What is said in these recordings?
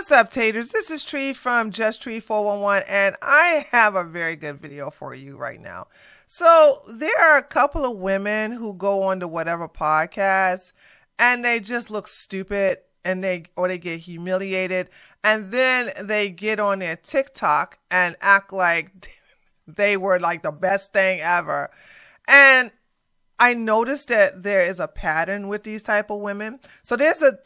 What's up, taters? This is Tree from Just Tree 411, and I have a very good video for you right now. So there are a couple of women who go on to whatever podcast, and they just look stupid, and they get humiliated, and then they get on their TikTok and act like they were like the best thing ever. And I noticed that there is a pattern with these type of women. So there's a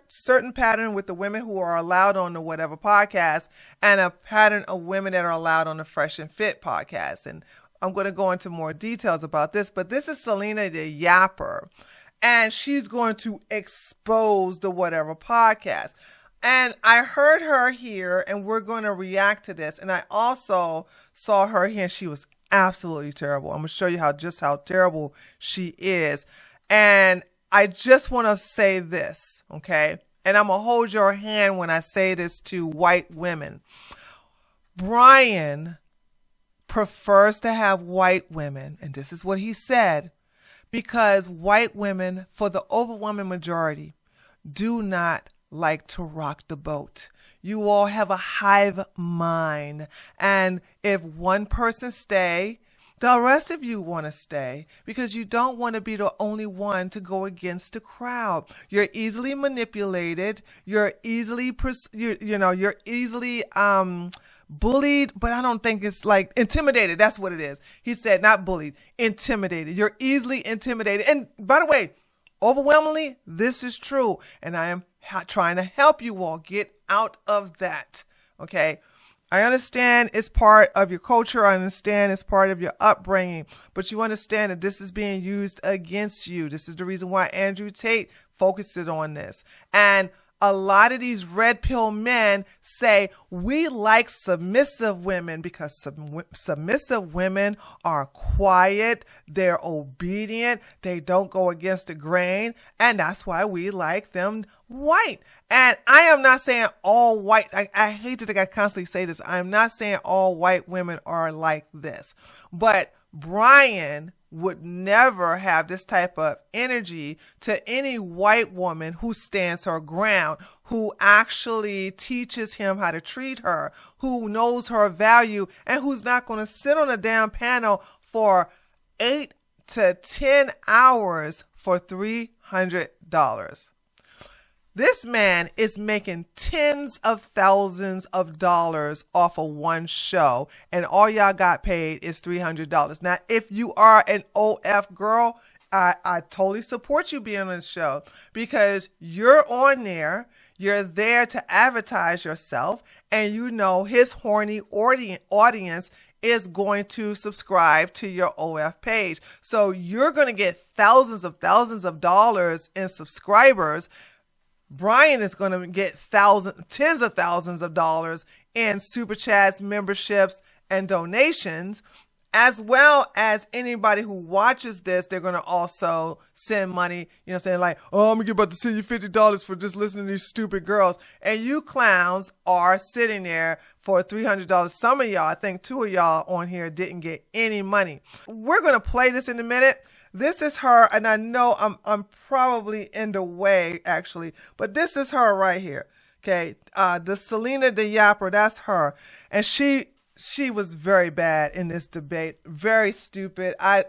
certain pattern with the women who are allowed on the whatever podcast, and a pattern of women that are allowed on the Fresh and Fit podcast. And I'm going to go into more details about this, but this is Selena the Yapper, and she's going to expose the whatever podcast. And I heard her here, and we're going to react to this. And I also saw her here, and she was absolutely terrible. I'm going to show you how terrible she is. And I just want to say this, okay? And I'm going to hold your hand when I say this to white women. Brian prefers to have white women, and this is what he said, because white women, for the overwhelming majority, do not like to rock the boat. You all have a hive mind, and if one person stay, the rest of you want to stay, because you don't want to be the only one to go against the crowd. You're easily manipulated. You're easily, you're easily bullied, but I don't think it's like intimidated. That's what it is. He said not bullied, intimidated. You're easily intimidated. And by the way, overwhelmingly, this is true, and I am trying to help you all get out of that. Okay. I understand it's part of your culture. I understand it's part of your upbringing, but you understand that this is being used against you. This is the reason why Andrew Tate focused it on this. And a lot of these red pill men say we like submissive women because submissive women are quiet, they're obedient, they don't go against the grain, and that's why we like them white. And I am not saying all white, I hate that I constantly say this, I'm not saying all white women are like this, but Brian would never have this type of energy to any white woman who stands her ground, who actually teaches him how to treat her, who knows her value, and who's not going to sit on a damn panel for 8 to 10 hours for $300. This man is making tens of thousands of dollars off of one show, and all y'all got paid is $300. Now, if you are an OF girl, I totally support you being on this show, because you're on there, you're there to advertise yourself, and you know his horny audience is going to subscribe to your OF page. So you're going to get thousands of dollars in subscribers. Brian is going to get tens of thousands of dollars in super chats, memberships, and donations, as well as anybody who watches this. They're going to also send money, saying like, oh, I'm about to send you $50 for just listening to these stupid girls. And you clowns are sitting there for $300. Some of y'all, I think 2 of y'all on here didn't get any money. We're going to play this in a minute. This is her, and I know I'm probably in the way, actually, but this is her right here. Okay, the Selena the Yapper, that's her, and she was very bad in this debate, very stupid. I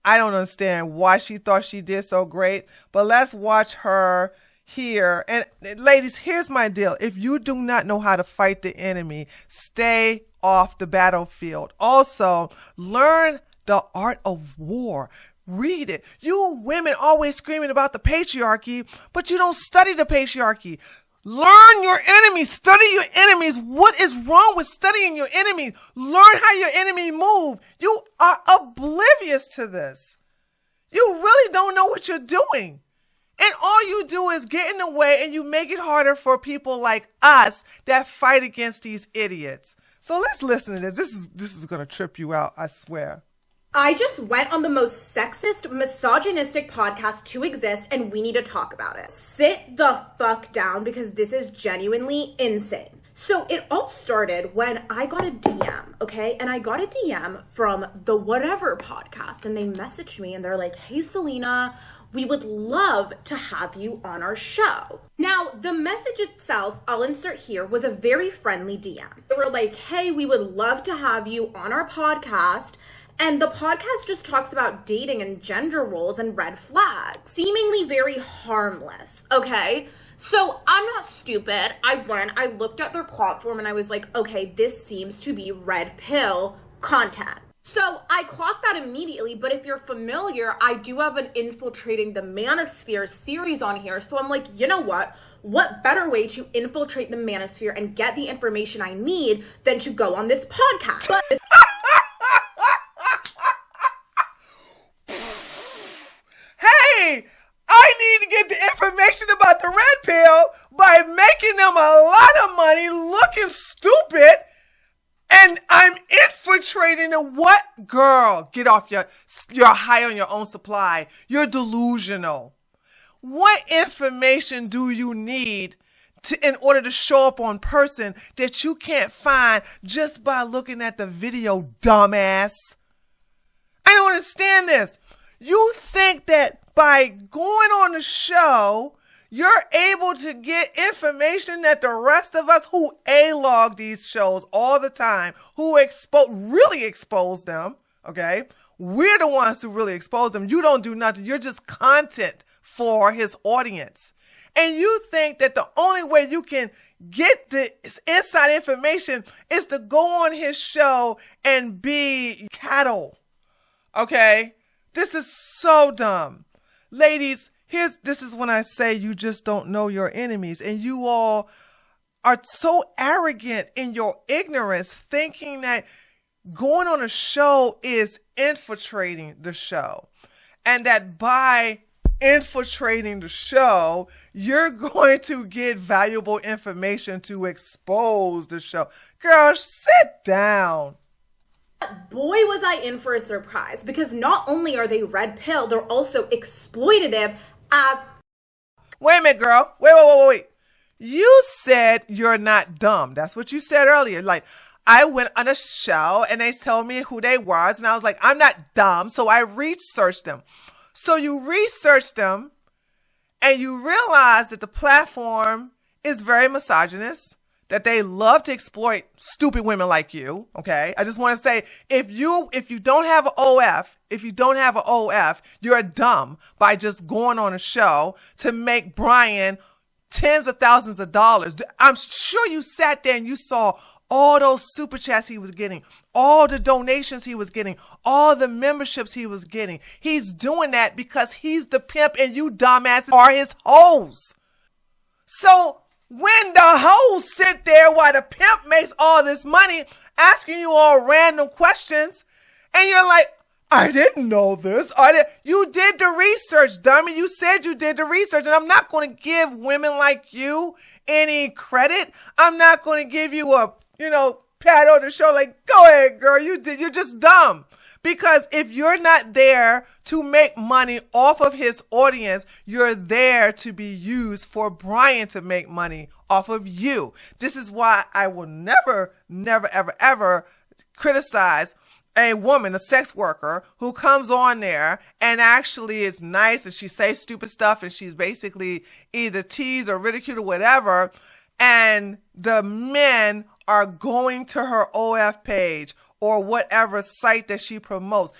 don't understand why she thought she did so great, but let's watch her here. And ladies, here's my deal: if you do not know how to fight the enemy, stay off the battlefield. Also, learn the art of war. Read it. You women always screaming about the patriarchy, but you don't study the patriarchy. Learn your enemies. Study your enemies. What is wrong with studying your enemies? Learn how your enemy move. You are oblivious to this. You really don't know what you're doing. And all you do is get in the way, and you make it harder for people like us that fight against these idiots. So let's listen to this. This is going to trip you out, I swear. I just went on the most sexist, misogynistic podcast to exist, and we need to talk about it. Sit the fuck down, because this is genuinely insane. So it all started when I got a DM, okay? And I got a DM from the Whatever podcast, and they messaged me, and they're like, hey, Selena, we would love to have you on our show. Now, the message itself, I'll insert here, was a very friendly DM. They were like, hey, we would love to have you on our podcast. And the podcast just talks about dating and gender roles and red flags. Seemingly very harmless, okay? So I'm not stupid. I looked at their platform and I was like, okay, this seems to be red pill content. So I clocked that immediately, but if you're familiar, I do have an Infiltrating the Manosphere series on here. So I'm like, you know what? What better way to infiltrate the manosphere and get the information I need than to go on this podcast? But hey, I need to get the information about the red pill by making them a lot of money looking stupid. And I'm infiltrating the what? Girl, get off you're high on your own supply. You're delusional. What information do you need in order to show up on person that you can't find just by looking at the video, dumbass? I don't understand this. You think that by going on the show, you're able to get information that the rest of us who A-log these shows all the time, who really expose them, okay? We're the ones who really expose them. You don't do nothing. You're just content for his audience. And you think that the only way you can get the inside information is to go on his show and be cattle, okay? This is so dumb. Ladies, this is when I say you just don't know your enemies, and you all are so arrogant in your ignorance, thinking that going on a show is infiltrating the show, and that by infiltrating the show, you're going to get valuable information to expose the show. Girl, sit down. Boy, was I in for a surprise, because not only are they red pill, they're also exploitative as... Wait a minute, girl. Wait. You said you're not dumb. That's what you said earlier. Like, I went on a show and they told me who they was, and I was like, I'm not dumb, so I researched them. So you researched them and you realize that the platform is very misogynist, that they love to exploit stupid women like you, okay? I just want to say, if you don't have an OF, you're dumb by just going on a show to make Brian tens of thousands of dollars. I'm sure you sat there and you saw all those super chats he was getting, all the donations he was getting, all the memberships he was getting. He's doing that because he's the pimp and you dumbasses are his hoes. So when the hoes sit there while the pimp makes all this money asking you all random questions, and you're like, I didn't know this. You did the research, dummy. You said you did the research, and I'm not going to give women like you any credit. I'm not going to give you a, pat on the shoulder like, go ahead, girl. You're just dumb. Because if you're not there to make money off of his audience, you're there to be used for Brian to make money off of you. This is why I will never, ever, ever criticize a woman, a sex worker, who comes on there and actually is nice and she says stupid stuff and she's basically either teased or ridiculed or whatever, and the men are going to her OF page or whatever site that she promotes.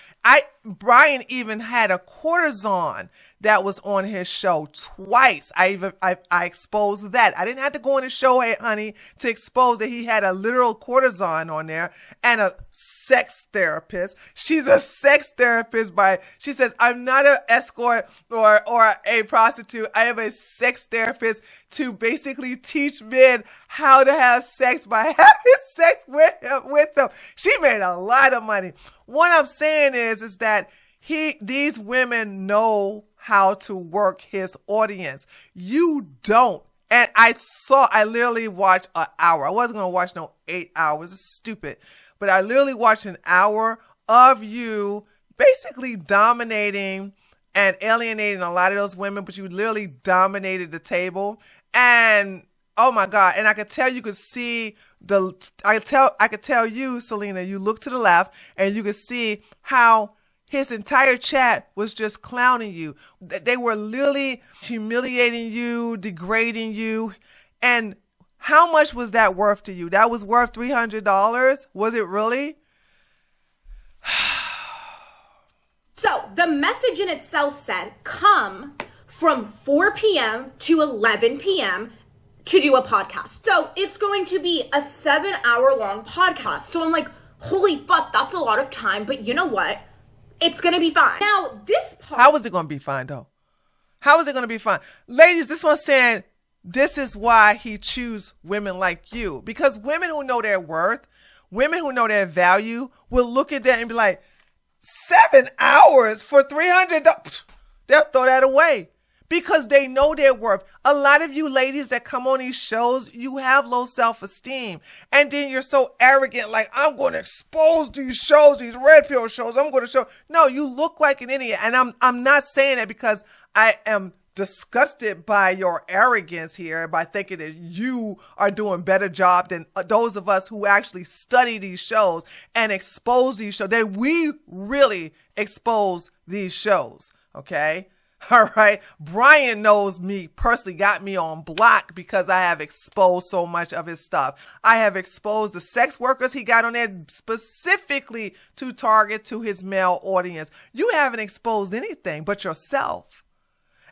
Brian even had a courtesan that was on his show twice. I exposed that. I didn't have to go on his show, hey honey, to expose that he had a literal courtesan on there and a sex therapist. She's a sex therapist she says, I'm not an escort or a prostitute. I am a sex therapist to basically teach men how to have sex by having sex with them. She made a lot of money. What I'm saying is that these women know how to work his audience. You don't. And I literally watched an hour. I wasn't going to watch no 8 hours. It's stupid. But I literally watched an hour of you basically dominating and alienating a lot of those women, but you literally dominated the table. And oh my God. And I could tell you could see I could tell you, Selena, you look to the left and you could see how his entire chat was just clowning you. They were literally humiliating you, degrading you. And how much was that worth to you? That was worth $300? Was it really? So the message in itself said, come from 4 p.m. to 11 p.m. to do a podcast. So it's going to be a 7-hour long podcast. So I'm like, holy fuck, that's a lot of time. But you know what? It's going to be fine. Now, this part... How is it going to be fine, though? How is it going to be fine? Ladies, this one's saying this is why he choose women like you. Because women who know their worth, women who know their value will look at that and be like, 7 hours for $300? They'll throw that away. Because they know their worth. A lot of you ladies that come on these shows, you have low self-esteem. And then you're so arrogant, like, I'm going to expose these shows, these red pill shows. I'm going to show. No, you look like an idiot. And I'm not saying that because I am disgusted by your arrogance here, by thinking that you are doing a better job than those of us who actually study these shows and expose these shows. That we really expose these shows, okay? All right. Brian knows me personally, got me on block because I have exposed so much of his stuff. I have exposed the sex workers he got on there specifically to target to his male audience. You haven't exposed anything but yourself.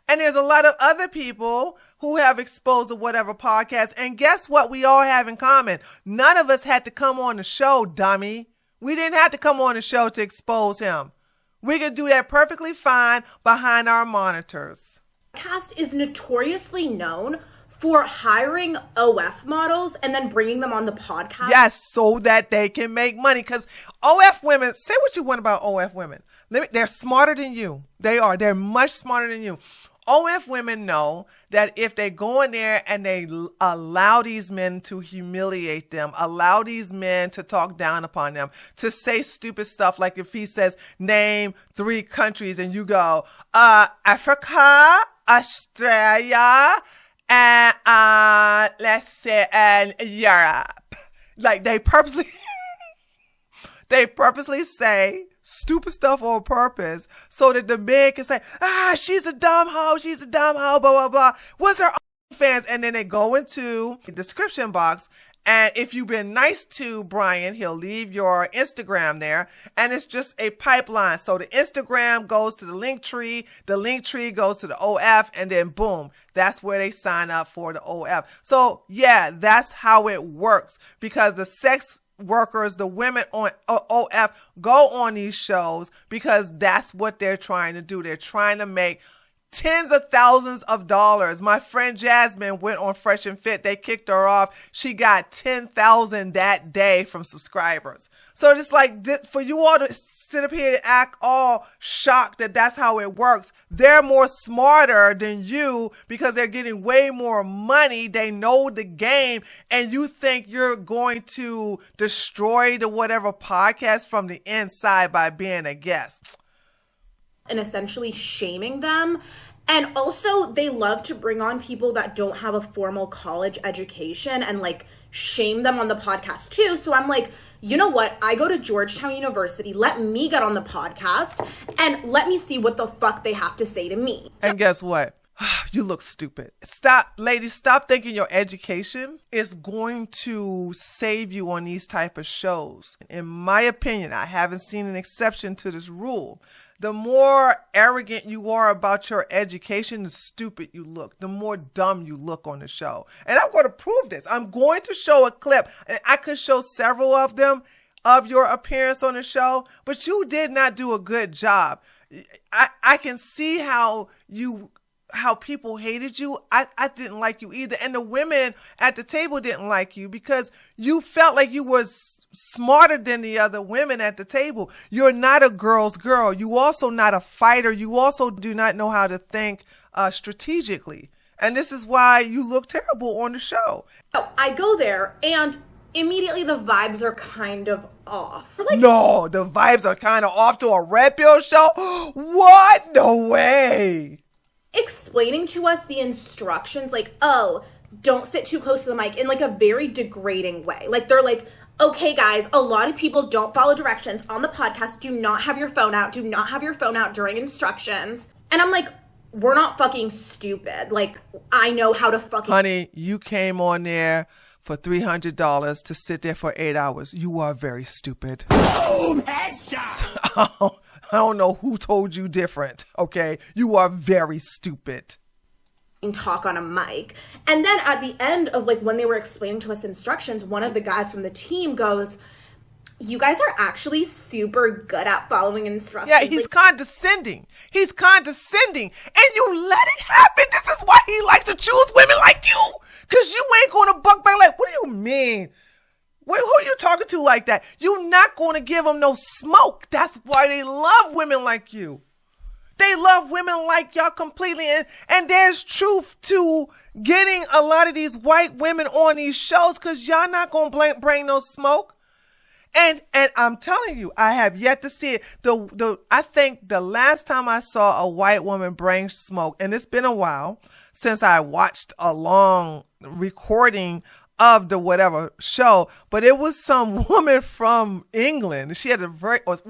And there's a lot of other people who have exposed to whatever podcast. And guess what? We all have in common. None of us had to come on the show, dummy. We didn't have to come on the show to expose him. We could do that perfectly fine behind our monitors. Podcast is notoriously known for hiring OF models and then bringing them on the podcast. Yes, so that they can make money. Because OF women, say what you want about OF women. They're smarter than you. They are. They're much smarter than you. OF women know that if they go in there and they allow these men to humiliate them, allow these men to talk down upon them, to say stupid stuff like if he says, name 3 countries and you go, Africa, Australia, and let's say, and Europe. Like they purposely say stupid stuff on purpose so that the men can say, she's a dumb hoe, blah, blah, blah. What's her fans? And then they go into the description box. And if you've been nice to Brian, he'll leave your Instagram there. And it's just a pipeline. So the Instagram goes to the link tree goes to the OF, and then boom, that's where they sign up for the OF. So yeah, that's how it works, because the sex workers, the women on OF go on these shows because that's what they're trying to do. They're trying to make tens of thousands of dollars. My friend Jasmine went on Fresh and Fit. They kicked her off. She got 10,000 that day from subscribers. So it's like, for you all to sit up here and act all shocked that that's how it works. They're more smarter than you because they're getting way more money. They know the game, and you think you're going to destroy the whatever podcast from the inside by being a guest. And essentially shaming them. And also they love to bring on people that don't have a formal college education and like shame them on the podcast too. So I'm like, you know what? I go to Georgetown University. Let me get on the podcast and let me see what the fuck they have to say to me. And guess what? You look stupid. Stop, ladies, stop thinking your education is going to save you on these type of shows. In my opinion, I haven't seen an exception to this rule. The more arrogant you are about your education, the stupid you look, the more dumb you look on the show. And I'm going to prove this. I'm going to show a clip, and I could show several of them of your appearance on the show, but you did not do a good job. I can see how people hated you. I didn't like you either. And the women at the table didn't like you because you felt like you were smarter than the other women at the table. You're not a girl's girl. You also not a fighter. You also do not know how to think strategically. And this is why you look terrible on the show. Oh, I go there and immediately the vibes are kind of off. No, the vibes are kind of off to a red pill show? What? No way. Explaining to us the instructions, like, oh, don't sit too close to the mic, in like a very degrading way. Like they're like, Okay, guys, a lot of people don't follow directions on the podcast. Do not have your phone out. Do not have your phone out during instructions. And I'm like, we're not fucking stupid. Like, I know how to fucking... Honey, you came on there for $300 to sit there for 8 hours. You are very stupid. Boom, headshot. So, I don't know who told you different, okay? You are very stupid. Talk on a mic. And then at the end of like when they were explaining to us instructions, one of the guys from the team goes, you guys are actually super good at following instructions. Yeah, he's condescending. He's condescending. And you let it happen. This is why he likes to choose women like you. Because you ain't going to buck back like, what do you mean? Who are you talking to like that? You're not going to give them no smoke. That's why they love women like you. They love women like y'all completely. And there's truth to getting a lot of these white women on these shows because y'all not going to bring no smoke. And I'm telling you, I have yet to see it. I think the last time I saw a white woman bring smoke, and it's been a while since I watched a long recording of the whatever show, but it was some woman from England. She had a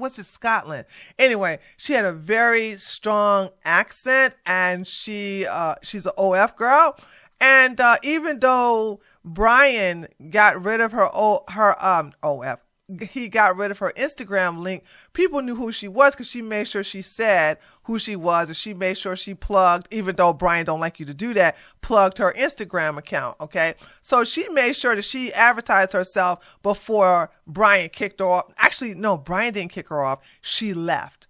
Scotland? Anyway, she had a very strong accent, and she's an OF girl. And even though Brian got rid of her OF, he got rid of her Instagram link, people knew who she was because she made sure she said who she was, and she made sure she plugged, even though Brian don't like you to do that, plugged her Instagram account, okay? So she made sure that she advertised herself before Brian kicked her off. Actually, no, Brian didn't kick her off. She left.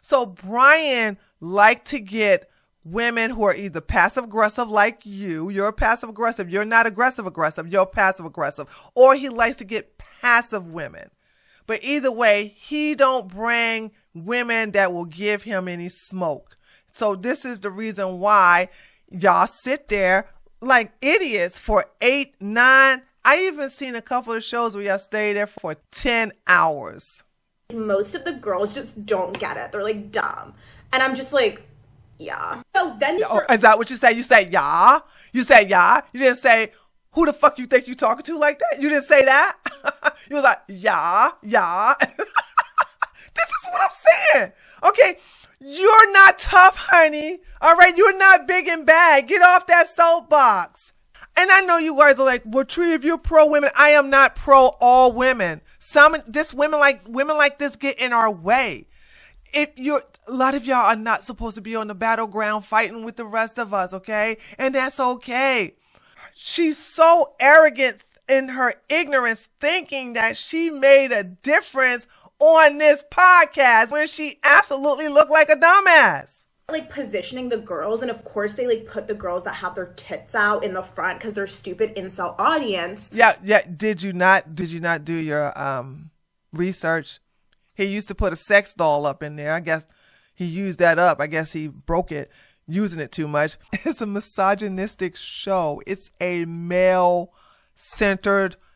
So Brian liked to get women who are either passive aggressive like you. You're passive aggressive. You're not aggressive aggressive. You're passive aggressive. Or he likes to get passive women. But either way, he don't bring women that will give him any smoke. So this is the reason why y'all sit there like idiots for 8, 9. I even seen a couple of shows where y'all stay there for 10 hours. Most of the girls just don't get it. They're like dumb. And I'm just like, yeah. So then is that what you say? You say, yeah? You say, yeah? You didn't say, who the fuck you think you talking to like that? You didn't say that? You was like, yeah. This is what I'm saying. Okay, you're not tough, honey. All right, you're not big and bad. Get off that soapbox. And I know you guys are like, well, Tree, if you're pro women, I am not pro all women. Women like this get in our way. A lot of y'all are not supposed to be on the battleground fighting with the rest of us, okay? And that's okay. She's so arrogant in her ignorance, thinking that she made a difference on this podcast when she absolutely looked like a dumbass. Like positioning the girls, and of course they like put the girls that have their tits out in the front because they're stupid incel audience. Yeah. Did you not do your research? He used to put a sex doll up in there. I guess he used that up. I guess he broke it using it too much. It's a misogynistic show. It's a male-centered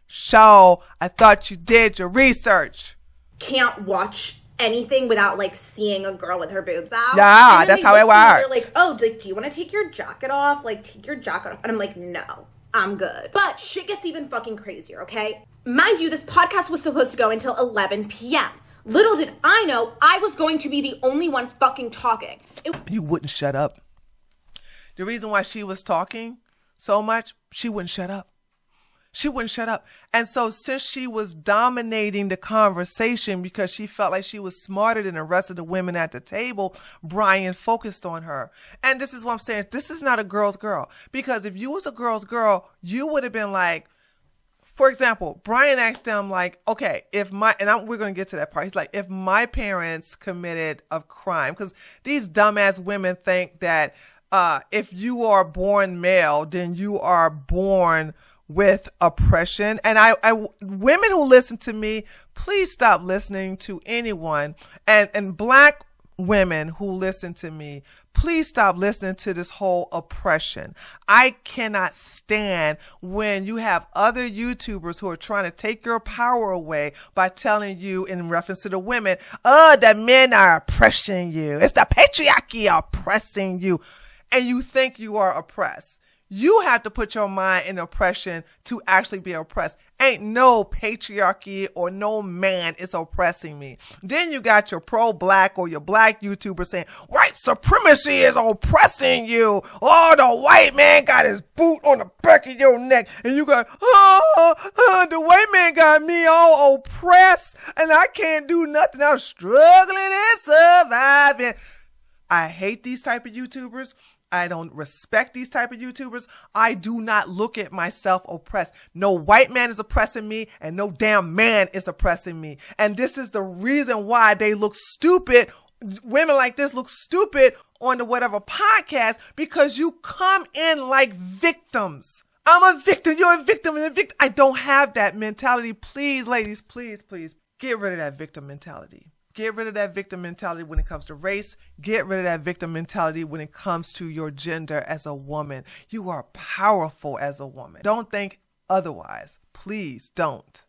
show. I thought you did your research. Can't watch anything without like seeing a girl with her boobs out. Yeah, that's how it works. They're like, oh, like, do you want to take your jacket off? Like, take your jacket off. And I'm like, no, I'm good. But shit gets even fucking crazier, okay? Mind you, this podcast was supposed to go until 11 p.m. Little did I know I was going to be the only one fucking talking. You wouldn't shut up. The reason why she was talking so much, she wouldn't shut up. And so since she was dominating the conversation because she felt like she was smarter than the rest of the women at the table, Brian focused on her. And this is what I'm saying. This is not a girl's girl. Because if you was a girl's girl, you would have been like, for example, Brian asked them like, okay, we're going to get to that part. He's like, if my parents committed a crime, because these dumbass women think that if you are born male, then you are born with oppression. And women who listen to me, please stop listening to anyone. And black women who listen to me, please stop listening to this whole oppression. I cannot stand when you have other YouTubers who are trying to take your power away by telling you in reference to the women, the men are oppressing you. It's the patriarchy oppressing you. And you think you are oppressed. You have to put your mind in oppression to actually be oppressed. Ain't no patriarchy or no man is oppressing me. Then you got your pro-black or your black YouTuber saying, white supremacy is oppressing you. Oh, the white man got his boot on the back of your neck. And you go, the white man got me all oppressed and I can't do nothing. I'm struggling and surviving. I hate these type of YouTubers. I don't respect these type of YouTubers. I do not look at myself oppressed. No white man is oppressing me and no damn man is oppressing me. And this is the reason why they look stupid. Women like this look stupid on the whatever podcast because you come in like victims. I'm a victim. You're a victim. And a victim. I don't have that mentality. Please, ladies, please, please get rid of that victim mentality. Get rid of that victim mentality when it comes to race. Get rid of that victim mentality when it comes to your gender as a woman. You are powerful as a woman. Don't think otherwise. Please don't.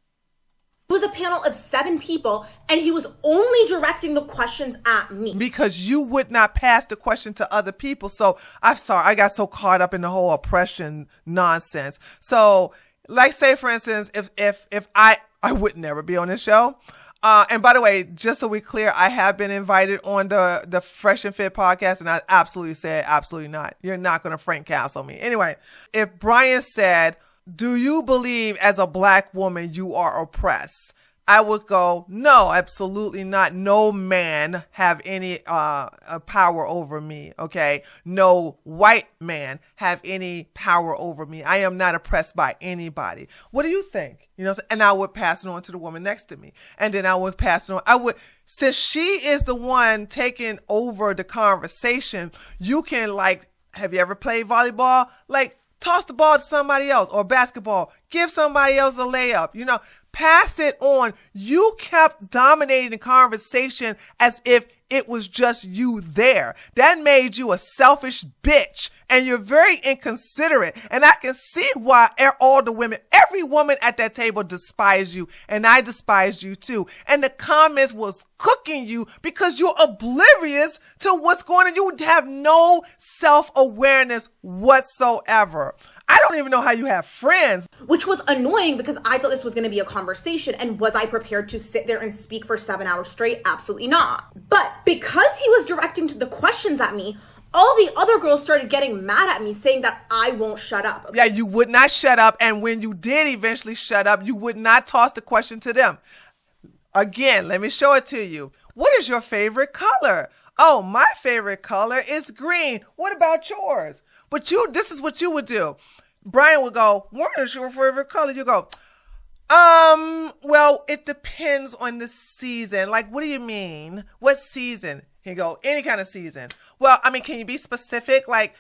It was a panel of 7 people, and he was only directing the questions at me. Because you would not pass the question to other people. So I'm sorry, I got so caught up in the whole oppression nonsense. So, like, say for instance, if I would never be on this show. And by the way, just so we're clear, I have been invited on the Fresh and Fit podcast, and I absolutely said, absolutely not. You're not going to Frank Castle me. Anyway, if Brian said, do you believe as a black woman you are oppressed? I would go, no, absolutely not. No man have any power over me, okay? No white man have any power over me. I am not oppressed by anybody. What do you think? You know, and I would pass it on to the woman next to me. And then I would pass it on. Since she is the one taking over the conversation, you can, like, have you ever played volleyball? Like, toss the ball to somebody else, or basketball. Give somebody else a layup. You know, pass it on. You kept dominating the conversation as if it was just you there. That made you a selfish bitch, and you're very inconsiderate. And I can see why all the women, every woman at that table despised you, and I despised you too. And the comments was cooking you because you're oblivious to what's going on. You have no self-awareness whatsoever. I don't even know how you have friends. Which was annoying because I thought this was going to be a conversation, and was I prepared to sit there and speak for 7 hours straight? Absolutely not. But because he was directing the questions at me, all the other girls started getting mad at me, saying that I won't shut up. Yeah, you would not shut up, and when you did eventually shut up, you would not toss the question to them. Again, let me show it to you. What is your favorite color? Oh, my favorite color is green. What about yours? But this is what you would do. Brian would go, what is your favorite color? You go, well, it depends on the season. Like, what do you mean? What season? He'd go, any kind of season. Well, I mean, can you be specific? Like,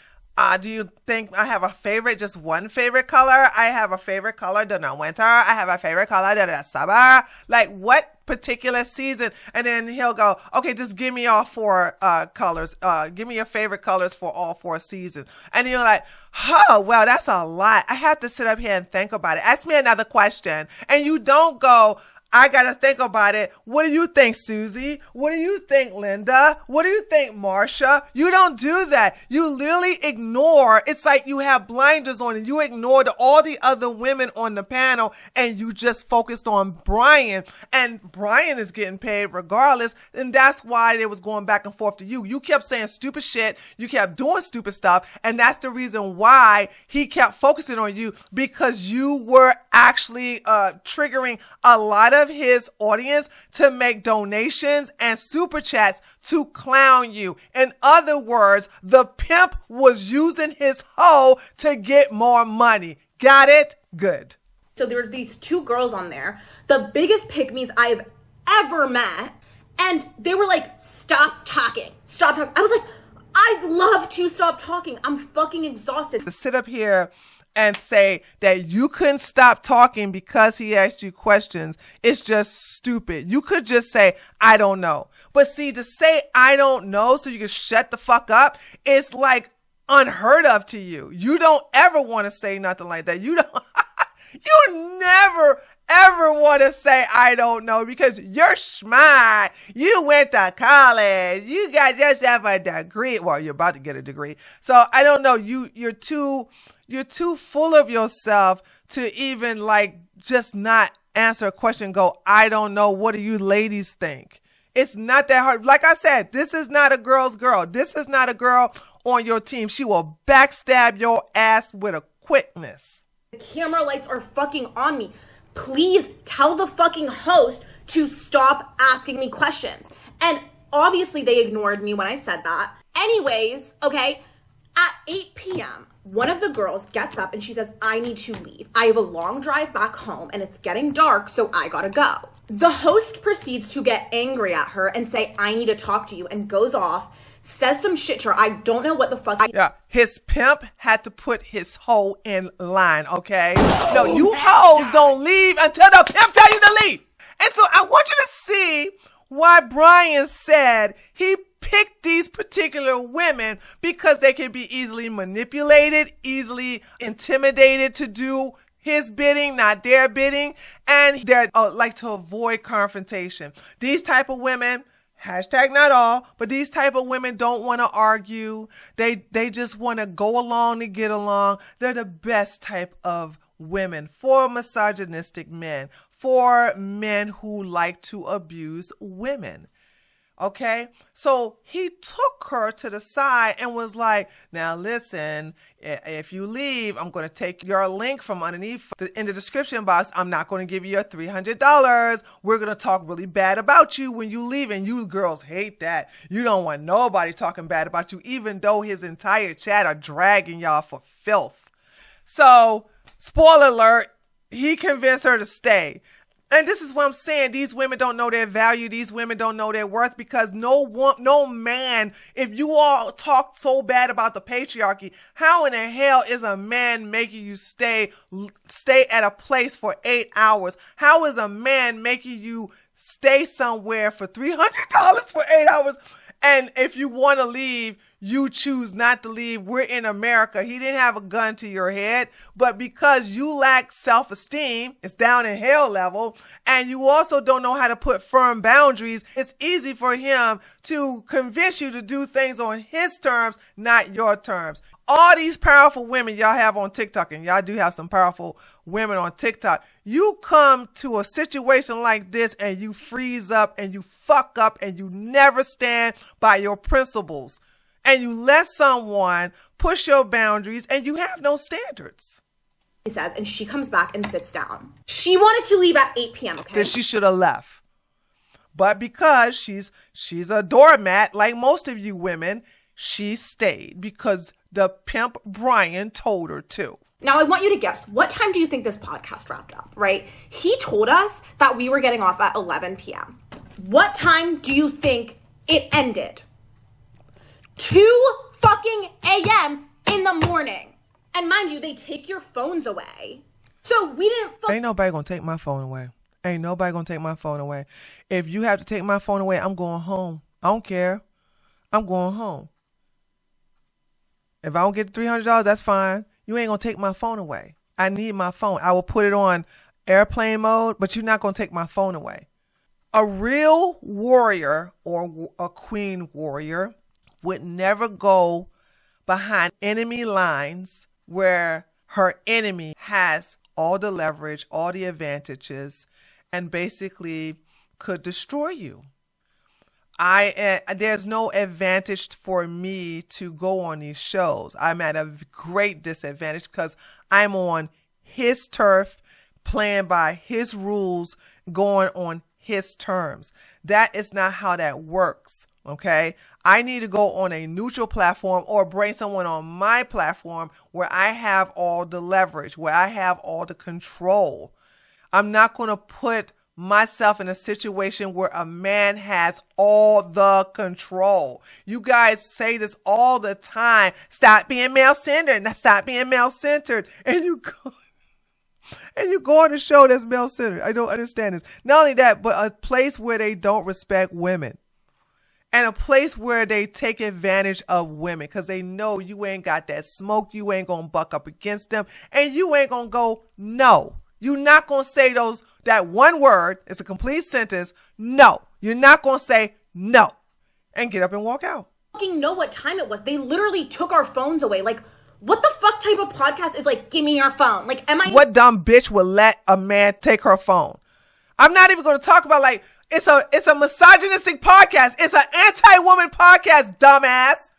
do you think I have a favorite, just one favorite color? I have a favorite color during the winter. I have a favorite color during the summer. Like, what particular season? And then he'll go, okay, just give me all 4 colors. Give me your favorite colors for all 4 seasons. And you're like, oh, well, that's a lot. I have to sit up here and think about it. Ask me another question. And you don't go, I got to think about it. What do you think, Susie? What do you think, Linda? What do you think, Marsha? You don't do that. You literally ignore. It's like you have blinders on and you ignored all the other women on the panel and you just focused on Brian. And Brian is getting paid regardless. And that's why they was going back and forth to you. You kept saying stupid shit. You kept doing stupid stuff. And that's the reason why he kept focusing on you, because you were actually triggering a lot of his audience to make donations and super chats to clown you. In other words, the pimp was using his hoe to get more money. Got it? Good. So there were these 2 girls on there, the biggest pygmies I've ever met, and they were like, stop talking. Stop talking. I was like, I'd love to stop talking. I'm fucking exhausted. To sit up here and say that you couldn't stop talking because he asked you questions, it's just stupid. You could just say, I don't know. But see, to say I don't know so you can shut the fuck up, it's like unheard of to you. You don't ever want to say nothing like that. You don't, you never, ever want to say I don't know because you're smart. You went to college. You got yourself a degree. Well, you're about to get a degree. So I don't know. You're too full of yourself to even like just not answer a question and go, I don't know. What do you ladies think? It's not that hard. Like I said, this is not a girl's girl. This is not a girl on your team. She will backstab your ass with a quickness. The camera lights are fucking on me. Please tell the fucking host to stop asking me questions. And obviously they ignored me when I said that. Anyways, okay, at 8 p.m., one of the girls gets up and she says, I need to leave. I have a long drive back home and it's getting dark, so I gotta go. The host proceeds to get angry at her and say, I need to talk to you, and goes off, says some shit to her. I don't know what the fuck. Yeah, his pimp had to put his hoe in line, okay? No, you hoes don't leave until the pimp tell you to leave. And so I want you to see why Brian said he picked these particular women because they can be easily manipulated, easily intimidated to do his bidding, not their bidding, and they like to avoid confrontation. These type of women, hashtag not all, but these type of women don't want to argue. They just want to go along to get along. They're the best type of women for misogynistic men, for men who like to abuse women. Okay, so he took her to the side and was like, now listen, if you leave, I'm going to take your link from underneath in the description box. I'm not going to give you your $300. We're going to talk really bad about you when you leave. And you girls hate that. You don't want nobody talking bad about you, even though his entire chat are dragging y'all for filth. So, spoiler alert, he convinced her to stay. And this is what I'm saying. These women don't know their value. These women don't know their worth because no man, if you all talk so bad about the patriarchy, how in the hell is a man making you stay at a place for 8 hours? How is a man making you stay somewhere for $300 for 8 hours? And if you want to leave, you choose not to leave. We're in America. He didn't have a gun to your head, but because you lack self-esteem, it's down in hell level, and you also don't know how to put firm boundaries, it's easy for him to convince you to do things on his terms, not your terms. All these powerful women y'all have on TikTok, and y'all do have some powerful women on TikTok, you come to a situation like this and you freeze up and you fuck up and you never stand by your principles. And you let someone push your boundaries and you have no standards. He says, and she comes back and sits down. She wanted to leave at 8 p.m., okay? Then she should have left. But because she's a doormat, like most of you women, she stayed because the pimp Brian told her to. Now, I want you to guess, what time do you think this podcast wrapped up, right? He told us that we were getting off at 11 p.m. What time do you think it ended? 2 fucking a.m. in the morning. And mind you, they take your phones away. So we didn't... Ain't nobody gonna take my phone away. Ain't nobody gonna take my phone away. If you have to take my phone away, I'm going home. I don't care. I'm going home. If I don't get the $300, that's fine. You ain't gonna take my phone away. I need my phone. I will put it on airplane mode, but you're not gonna take my phone away. A real warrior or a queen warrior would never go behind enemy lines where her enemy has all the leverage, all the advantages, and basically could destroy you. There's no advantage for me to go on these shows. I'm at a great disadvantage because I'm on his turf, playing by his rules, going on his terms. That is not how that works. Okay, I need to go on a neutral platform or bring someone on my platform where I have all the leverage, where I have all the control. I'm not going to put myself in a situation where a man has all the control. You guys say this all the time. Stop being male-centered. Stop being male-centered. And you go on a show that's male-centered. I don't understand this. Not only that, but a place where they don't respect women. And a place where they take advantage of women because they know you ain't got that smoke. You ain't going to buck up against them. And you ain't going to go, no. You're not going to say that one word. It's a complete sentence. No. You're not going to say no and get up and walk out. Fucking know what time it was. They literally took our phones away. Like, what the fuck type of podcast is like, give me your phone? Like, What dumb bitch would let a man take her phone? I'm not even going to talk about like, it's a misogynistic podcast. It's an anti-woman podcast, dumbass.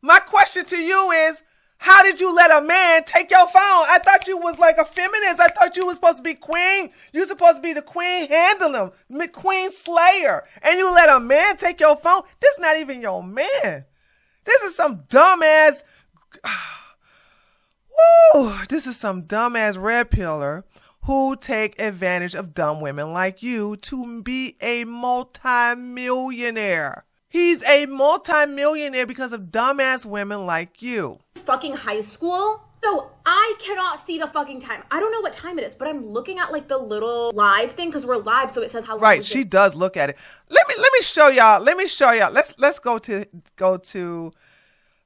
My question to you is, how did you let a man take your phone? I thought you was like a feminist. I thought you was supposed to be queen. You supposed to be the queen handling them, queen slayer. And you let a man take your phone? This is not even your man. This is some dumbass. Woo! This is some dumbass red pillar who take advantage of dumb women like you to be a multi-millionaire. He's a multi-millionaire because of dumbass women like you. Fucking high school. So I cannot see the fucking time. I don't know what time it is, but I'm looking at like the little live thing because we're live, so it says how long. Right, she does look at it. Let me show y'all. Let's go to.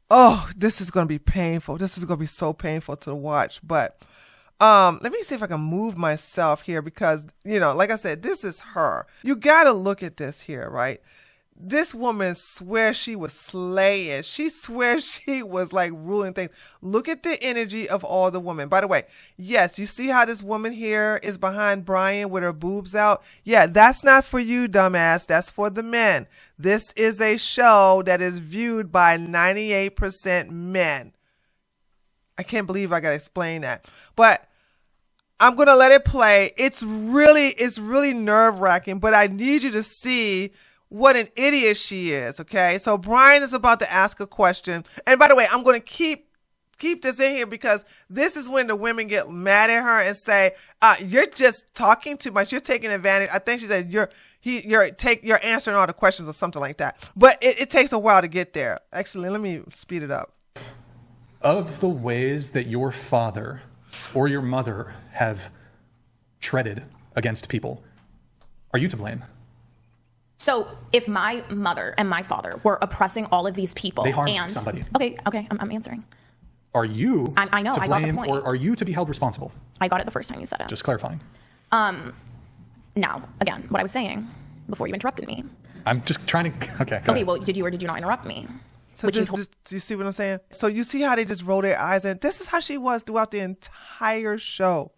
Oh, this is gonna be painful. This is gonna be so painful to watch. But let me see if I can move myself here because like I said, this is her. You gotta look at this here, right? This woman swears she was slaying. She swears she was like ruling things. Look at the energy of all the women. By the way, yes, you see how this woman here is behind Brian with her boobs out? Yeah, that's not for you, dumbass. That's for the men. This is a show that is viewed by 98% men. I can't believe I got to explain that. But I'm going to let it play. It's really nerve-wracking, but I need you to see what an idiot she is, okay? So Brian is about to ask a question. And by the way, I'm going to keep this in here because this is when the women get mad at her and say, you're just talking too much. You're taking advantage. I think she said you're answering all the questions or something like that. But it takes a while to get there. Actually, let me speed it up. Of the ways that your father or your mother have treaded against people, are you to blame? So if my mother and my father were oppressing all of these people, they harmed somebody. Okay, I'm answering. Are you I know, to I got the blame, point. or are you to be held responsible? I got it the first time you said it. Just clarifying. Now, again, what I was saying before you interrupted me. I'm just trying to. Okay. Go ahead. Well, did you or did you not interrupt me? So do you see what I'm saying? So you see how they just roll their eyes in? This is how she was throughout the entire show.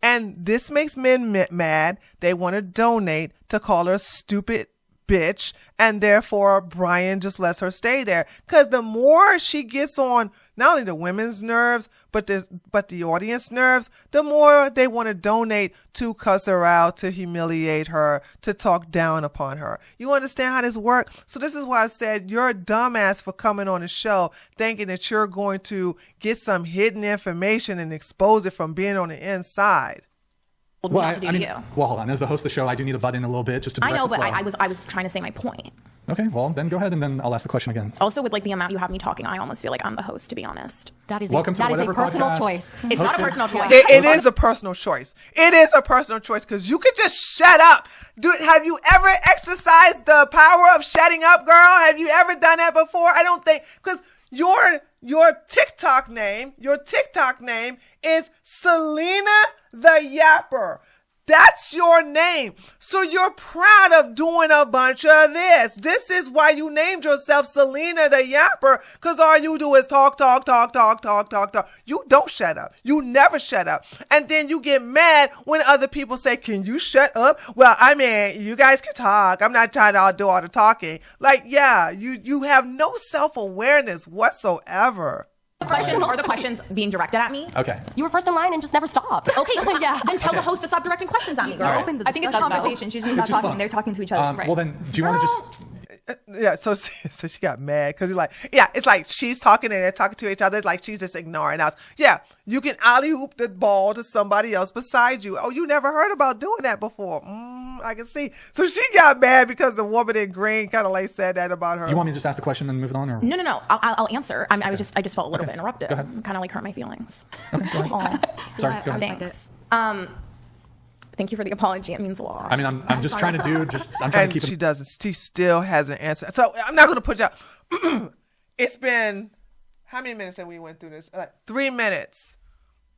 And this makes men mad. They want to donate to call her stupid bitch. And therefore, Brian just lets her stay there. Because the more she gets on not only the women's nerves, but the audience nerves, the more they want to donate to cuss her out, to humiliate her, to talk down upon her. You understand how this works? So this is why I said you're a dumbass for coming on the show thinking that you're going to get some hidden information and expose it from being on the inside. Well, hold on. As the host of the show, I do need to butt in a little bit just to direct I know, the but flow. I was trying to say my point. Okay, well, then go ahead and then I'll ask the question again. Also, with like the amount you have me talking, I almost feel like I'm the host, to be honest. Welcome to whatever a personal podcast. choice. It's not a personal choice. It is a personal choice. It is a personal choice because you could just shut up. Have you ever exercised the power of shutting up, girl? Have you ever done that before? I don't think, because your TikTok name is Selena the Yapper. That's your name. So you're proud of doing a bunch of this. This is why you named yourself Selena the Yapper, because all you do is talk. You don't shut up. You never shut up. And then you get mad when other people say, can you shut up? Well, I mean, you guys can talk. I'm not trying to do all the talking. Like, yeah, you have no self-awareness whatsoever. Are the questions being directed at me? Okay. You were first in line and just never stopped. Okay, yeah. Then tell the host to stop directing questions at me, girl. Right. I think it's a conversation. She's just not just talking. fun. They're talking to each other. Right. Well, then, do you want to just... Yeah, so she got mad because you're like, yeah, it's like she's talking and they're talking to each other like she's just ignoring us. Yeah, you can alley-oop the ball to somebody else beside you. Oh, you never heard about doing that before. I can see. So she got mad because the woman in green kind of like said that about her. You want me to just ask the question and move it on? Or? No. I'll answer. I just felt a little bit interrupted. Go ahead. Kind of like hurt my feelings. Okay, go ahead. Sorry, go ahead. Thanks. Thank you for the apology. It means a lot. I mean, I'm just trying to do, I'm trying to keep it. She doesn't. She still hasn't answered. So I'm not going to put you out. It's been, how many minutes have we went through this? Like 3 minutes.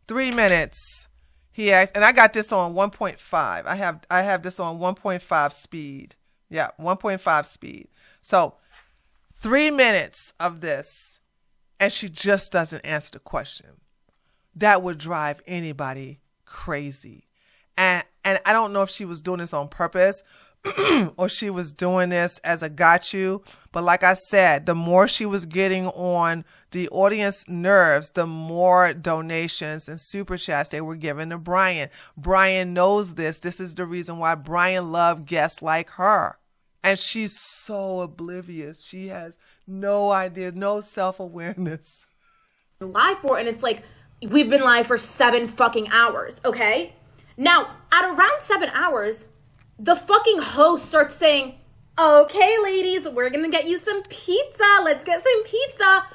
3 minutes. He asked, and I got this on 1.5. I have this on 1.5 speed. Yeah, 1.5 speed. So 3 minutes of this, and she just doesn't answer the question. That would drive anybody crazy. And I don't know if she was doing this on purpose or she was doing this as a got you. But like I said, the more she was getting on the audience nerves, the more donations and super chats they were giving to Brian. Brian knows this. This is the reason why Brian loved guests like her. And she's so oblivious. She has no idea, no self-awareness. Live for, and it's like, we've been live for 7 fucking hours, okay? Now, at around 7 hours, the fucking host starts saying, okay, ladies, we're gonna get you some pizza. Let's get some pizza.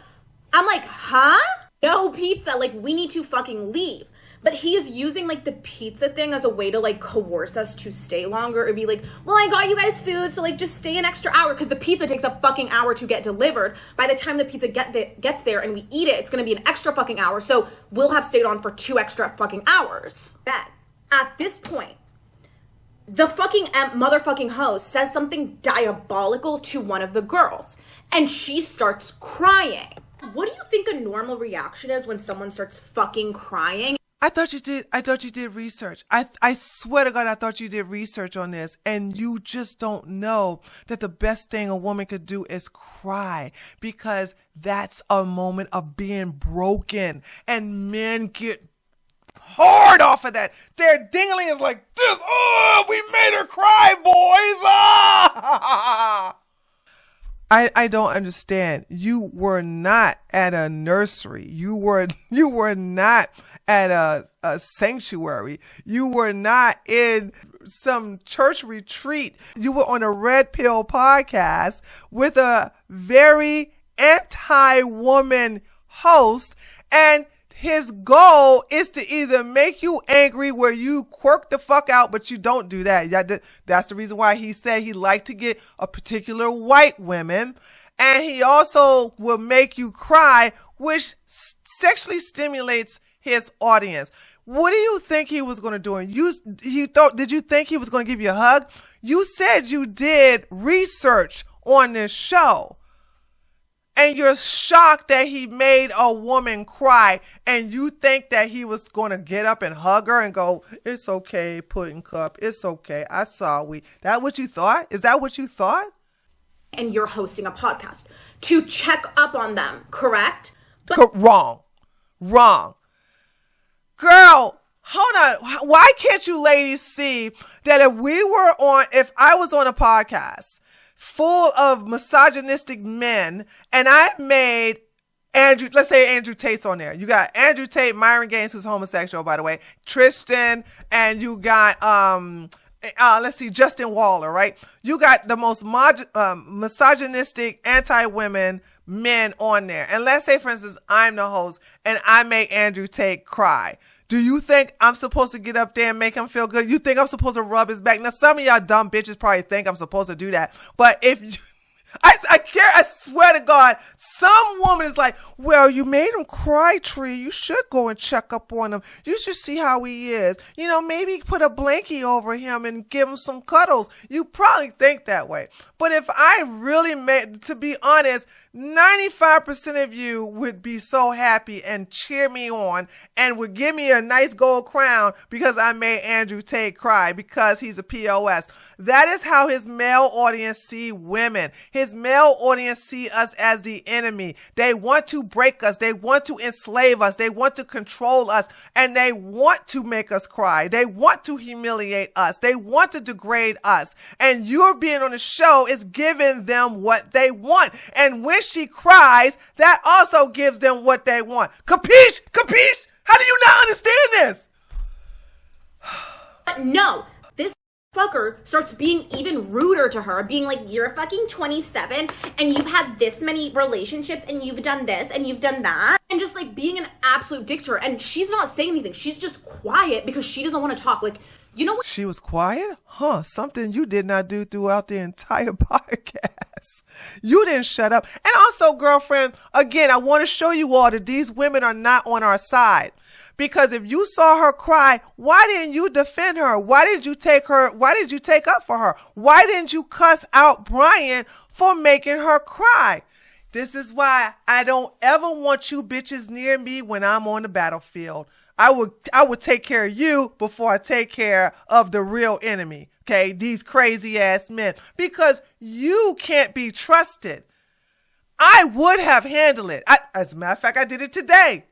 I'm like, huh? No pizza. Like, we need to fucking leave. But he is using, like, the pizza thing as a way to, like, coerce us to stay longer or be like, well, I got you guys food, so, like, just stay an extra hour. Because the pizza takes a fucking hour to get delivered. By the time the pizza gets there and we eat it, it's going to be an extra fucking hour. So we'll have stayed on for 2 extra fucking hours. Then, at this point, the fucking motherfucking host says something diabolical to one of the girls. And she starts crying. What do you think a normal reaction is when someone starts fucking crying? I thought you did research. I swear to God, I thought you did research on this, and you just don't know that the best thing a woman could do is cry, because that's a moment of being broken, and men get hard off of that. Their dingling is like this. Oh, we made her cry, boys. Ah! I don't understand. You were not at a nursery. You were not at a sanctuary. You were not in some church retreat. You were on a Red Pill podcast with a very anti-woman host, and his goal is to either make you angry where you quirk the fuck out, but you don't do that. That's the reason why he said he liked to get a particular white women. And he also will make you cry, which sexually stimulates his audience. What do you think he was going to do? Did you think he was going to give you a hug? You said you did research on this show. And you're shocked that he made a woman cry, and you think that he was going to get up and hug her and go, it's okay, pudding cup, it's okay, I saw we. That what you thought? Is that what you thought? And you're hosting a podcast to check up on them, correct? Wrong. Girl, hold on. Why can't you ladies see that if I was on a podcast full of misogynistic men, and I made let's say Andrew Tate's on there. You got Andrew Tate, Myron Gaines, who's homosexual, by the way, Tristan, and you got, Justin Waller, right? You got the most misogynistic, anti-women men on there. And let's say, for instance, I'm the host, and I make Andrew Tate cry. Do you think I'm supposed to get up there and make him feel good? You think I'm supposed to rub his back? Now, some of y'all dumb bitches probably think I'm supposed to do that. But if you, I swear to God, some woman is like, well, you made him cry, Tree. You should go and check up on him. You should see how he is. You know, maybe put a blankie over him and give him some cuddles. You probably think that way. But if I really to be honest, 95% of you would be so happy and cheer me on and would give me a nice gold crown because I made Andrew Tate cry because he's a POS. That is how his male audience see women. His male audience see us as the enemy. They want to break us. They want to enslave us. They want to control us, and they want to make us cry. They want to humiliate us. They want to degrade us. And your being on the show is giving them what they want. And when she cries, that also gives them what they want. Capiche? Capiche? How do you not understand this? No. Fucker starts being even ruder to her, being like, you're fucking 27 and you've had this many relationships and you've done this and you've done that. and just like being an absolute dick to her. And she's not saying anything. She's just quiet because she doesn't want to talk. Like, you know what? She was quiet? Huh, something you did not do throughout the entire podcast. You didn't shut up. And also, girlfriend, again, I want to show you all that these women are not on our side. Because if you saw her cry, why didn't you defend her? Why did you take up for her? Why didn't you cuss out Brian for making her cry? This is why I don't ever want you bitches near me when I'm on the battlefield. I would take care of you before I take care of the real enemy. Okay, these crazy ass men, because you can't be trusted. I would have handled it. As a matter of fact, I did it today.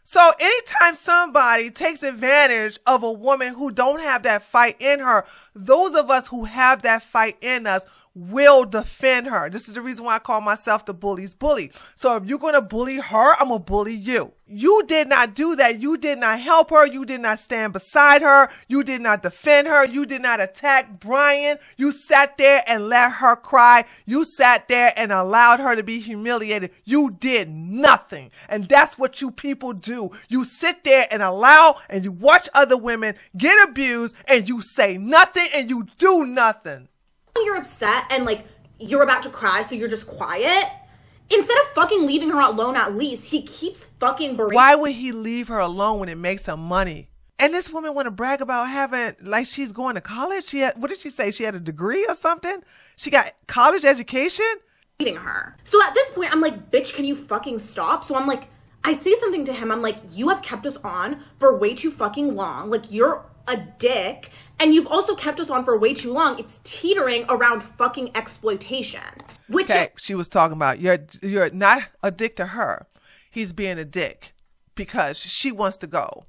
So anytime somebody takes advantage of a woman who don't have that fight in her, those of us who have that fight in us will defend her. This is the reason why I call myself the bully's bully. So if you're going to bully her, I'm going to bully you. You did not do that. You did not help her. You did not stand beside her. You did not defend her. You did not attack Brian. You sat there and let her cry. You sat there and allowed her to be humiliated. You did nothing. And that's what you people do. You sit there and allow and you watch other women get abused and you say nothing and you do nothing. You're upset and like you're about to cry, so you're just quiet. Instead of fucking leaving her alone, at least he keeps fucking berating. Why would he leave her alone when it makes him money? And this woman want to brag about having, like, she's going to college. What did she say? She had a degree or something? She got college education? Her. So at this point, I'm like, bitch, can you fucking stop? So I'm like, I say something to him. I'm like, you have kept us on for way too fucking long. Like, you're a dick. And you've also kept us on for way too long. It's teetering around fucking exploitation. Which okay, she was talking about you're not a dick to her. He's being a dick because she wants to go.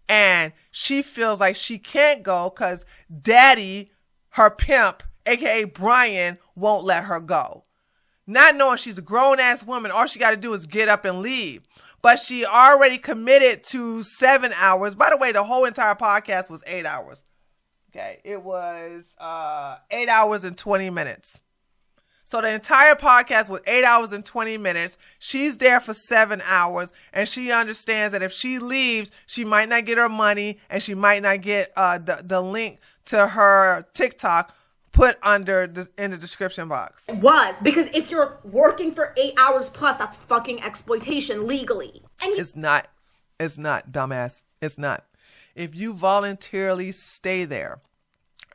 And she feels like she can't go because daddy, her pimp, aka Brian, won't let her go. Not knowing she's a grown-ass woman, all she got to do is get up and leave. But she already committed to 7 hours. By the way, the whole entire podcast was 8 hours. Okay, it was 8 hours and 20 minutes. So the entire podcast was 8 hours and 20 minutes. She's there for 7 hours, and she understands that if she leaves, she might not get her money, and she might not get the link to her TikTok put in the description box. Because if you're working for 8 hours plus, that's fucking exploitation legally. And It's not, dumbass. It's not. If you voluntarily stay there,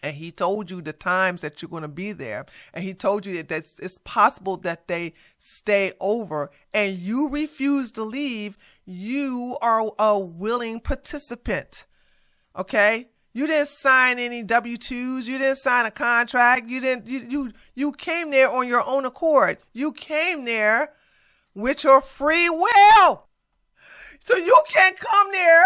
and he told you the times that you're going to be there, and he told you that it's possible that they stay over, and you refuse to leave, you are a willing participant. Okay? You didn't sign any W-2s. You didn't sign a contract. You came there on your own accord. You came there with your free will. So you can't come there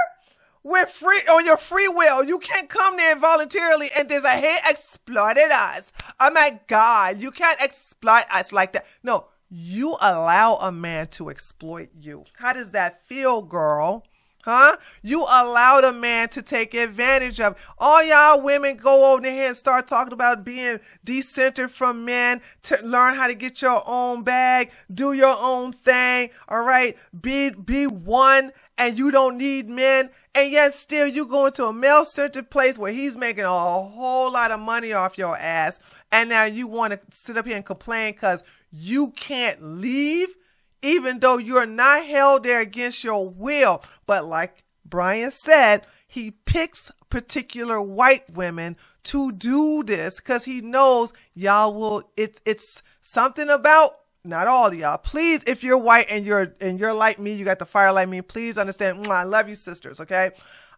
on your free will. You can't come there voluntarily and there's exploited us. Oh my God, you can't exploit us like that. No, you allow a man to exploit you. How does that feel, girl? Huh? You allowed a man to take advantage of. All y'all women go over here and start talking about being decentered from men, to learn how to get your own bag, do your own thing, all right? Be one, and you don't need men, and yet still you go into a male-centered place where he's making a whole lot of money off your ass, and now you want to sit up here and complain because you can't leave? Even though you're not held there against your will. But like Brian said, he picks particular white women to do this because he knows y'all will, it's something about, not all of y'all. Please, if you're white and you're like me, you got the fire like me, please understand, I love you sisters, okay?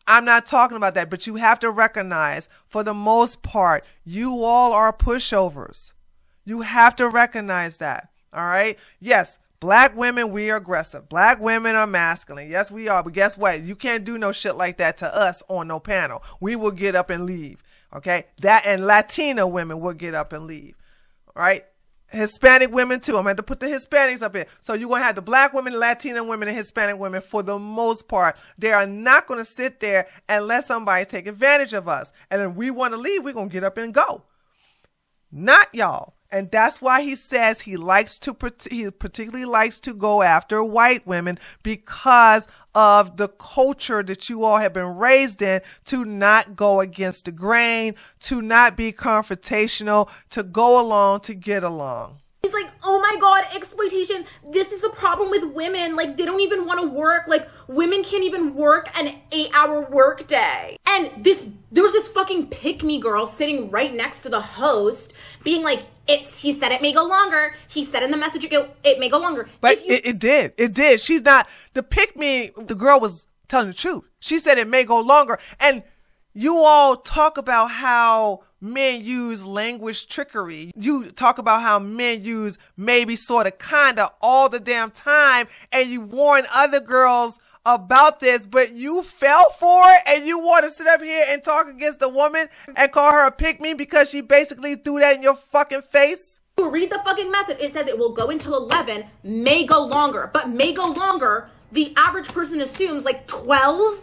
I'm not talking about that, but you have to recognize, for the most part, you all are pushovers. You have to recognize that, all right? Yes. Black women, we are aggressive. Black women are masculine. Yes, we are. But guess what? You can't do no shit like that to us on no panel. We will get up and leave. Okay? That and Latina women will get up and leave. All right? Hispanic women too. I'm going to put the Hispanics up here. So you're going to have the black women, Latina women, and Hispanic women for the most part. They are not going to sit there and let somebody take advantage of us. And then we want to leave, we're going to get up and go. Not y'all. And that's why he says he particularly likes to go after white women, because of the culture that you all have been raised in, to not go against the grain, to not be confrontational, to go along, to get along. He's like, oh my God, exploitation. This is the problem with women. Like, they don't even want to work. Like, women can't even work an 8-hour work day. And there's this fucking pick-me girl sitting right next to the host being like, he said it may go longer. He said in the message it may go longer. But it did. She's not, the pick-me, the girl was telling the truth. She said it may go longer. And you all talk about how men use language trickery. You talk about how men use maybe, sort of, kind of all the damn time. And you warn other girls about this, but you fell for it, and you want to sit up here and talk against a woman and call her a pick-me because she basically threw that in your fucking face? Read the fucking message. It says it will go until 11, may go longer. But may go longer, the average person assumes like 12?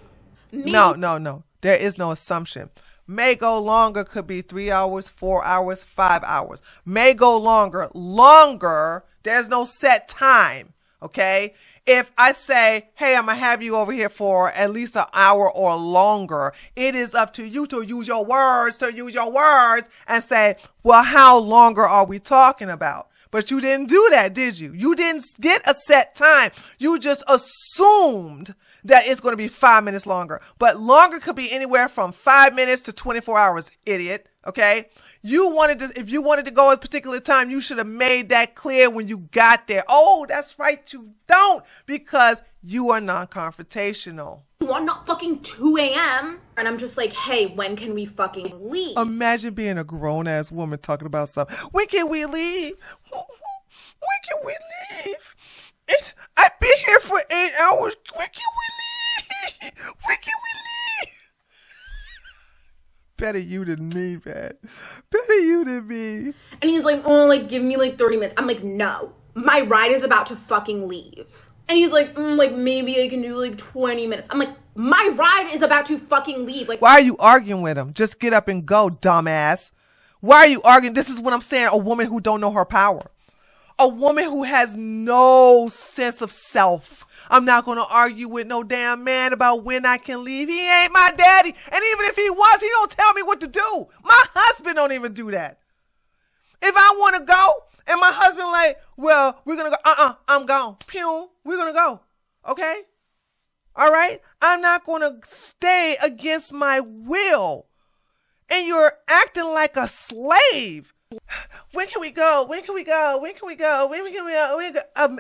No. There is no assumption. May go longer could be 3 hours, 4 hours, 5 hours. May go longer. There's no set time. Okay? If I say, hey, I'm going to have you over here for at least an hour or longer, it is up to you to use your words and say, well, how longer are we talking about? But you didn't do that, did you? You didn't get a set time. You just assumed that it's going to be 5 minutes longer. But longer could be anywhere from 5 minutes to 24 hours, idiot. Okay? If you wanted to go a particular time, you should have made that clear when you got there. Oh, that's right, you don't, because you are non-confrontational. Not fucking 2 a.m. And I'm just like, hey, when can we fucking leave? Imagine being a grown-ass woman talking about something. When can we leave? When can we leave? I've been here for 8 hours. When can we leave? When can we leave? Better you than me, man. Better you than me. And he's like, oh, like, give me like 30 minutes. I'm like, no, my ride is about to fucking leave. And he's like, like, maybe I can do like 20 minutes. I'm like, my ride is about to fucking leave. Like, why are you arguing with him? Just get up and go, dumbass. Why are you arguing? This is what I'm saying. A woman who don't know her power. A woman who has no sense of self. I'm not going to argue with no damn man about when I can leave. He ain't my daddy. And even if he was, he don't tell me what to do. My husband don't even do that. If I want to go and my husband like, well, we're going to go. I'm gone. Pew. We're going to go. Okay? All right? I'm not going to stay against my will. And you're acting like a slave. When can we go? When can we go? When can we go? When can we go?